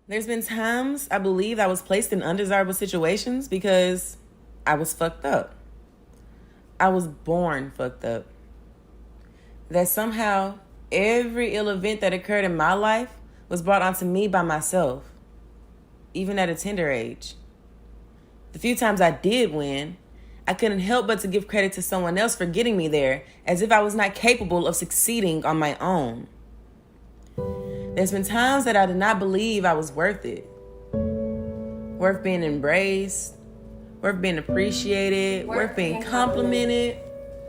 There's been times I believe I was placed in undesirable situations because I was fucked up. I was born fucked up. That somehow every ill event that occurred in my life was brought onto me by myself, even at a tender age. The few times I did win, I couldn't help but to give credit to someone else for getting me there, as if I was not capable of succeeding on my own. There's been times that I did not believe I was worth it. Worth being embraced, worth being appreciated, worth being complimented,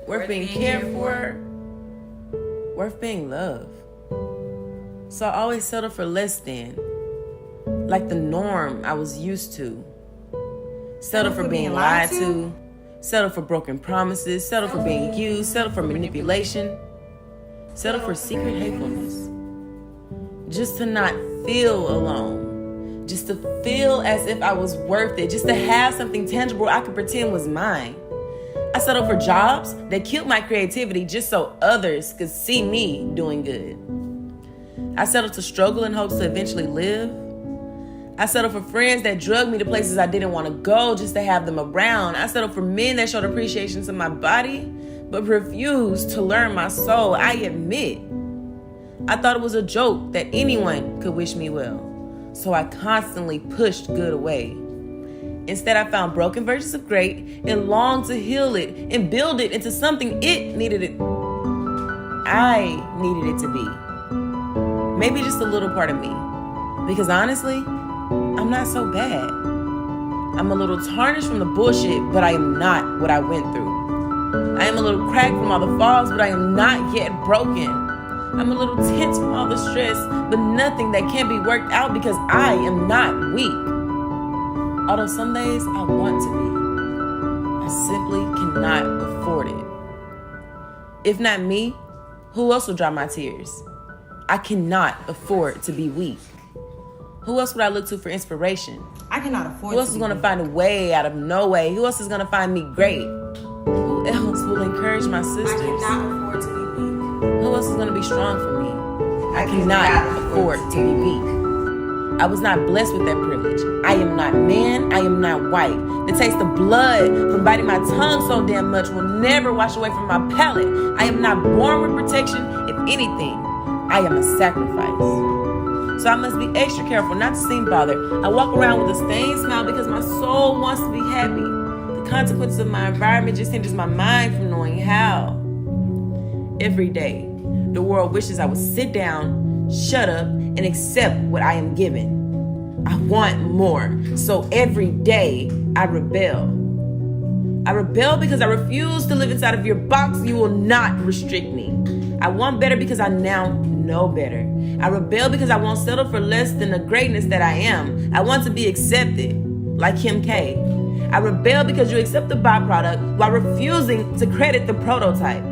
worth being cared for, worth being loved. So I always settled for less than, like the norm I was used to. Settle for being lied to, settle for broken promises, settle for being used, settle for manipulation, settle for secret hatefulness. Just to not feel alone, just to feel as if I was worth it, just to have something tangible I could pretend was mine. I settled for jobs that killed my creativity just so others could see me doing good. I settled to struggle in hopes to eventually live. I settled for friends that drugged me to places I didn't want to go just to have them around. I settled for men that showed appreciation to my body, but refused to learn my soul. I admit, I thought it was a joke that anyone could wish me well, so I constantly pushed good away. Instead, I found broken versions of great and longed to heal it and build it into something I needed it to be. Maybe just a little part of me, because honestly, I'm not so bad. I'm a little tarnished from the bullshit, but I am not what I went through. I am a little cracked from all the falls, but I am not yet broken. I'm a little tense from all the stress, but nothing that can't be worked out because I am not weak. Although some days I want to be, I simply cannot afford it. If not me, who else will dry my tears? I cannot afford to be weak. Who else would I look to for inspiration? I cannot afford Who else is going to find a way out of no way? Who else is going to find me great? Who else will encourage my sisters? I cannot afford to be weak. Who else is going to be strong for me? I cannot afford to be weak. I was not blessed with that privilege. I am not man. I am not white. The taste of blood from biting my tongue so damn much will never wash away from my palate. I am not born with protection. If anything, I am a sacrifice. So I must be extra careful not to seem bothered. I walk around with a stained smile because my soul wants to be happy. The consequences of my environment just hinders my mind from knowing how. Every day, the world wishes I would sit down, shut up, and accept what I am given. I want more. So every day, I rebel. I rebel because I refuse to live inside of your box. You will not restrict me. I want better because I now know better. I rebel because I won't settle for less than the greatness that I am. I want to be accepted, like Kim K. I rebel because you accept the byproduct while refusing to credit the prototype.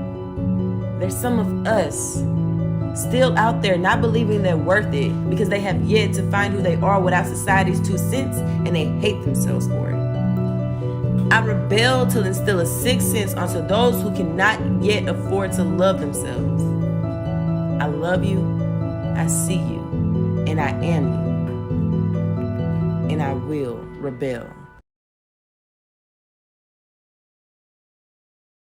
There's some of us still out there not believing they're worth it because they have yet to find who they are without society's 2 cents, and they hate themselves for it. I rebel to instill a 6th sense onto those who cannot yet afford to love themselves. I love you, I see you, and I am you, and I will rebel.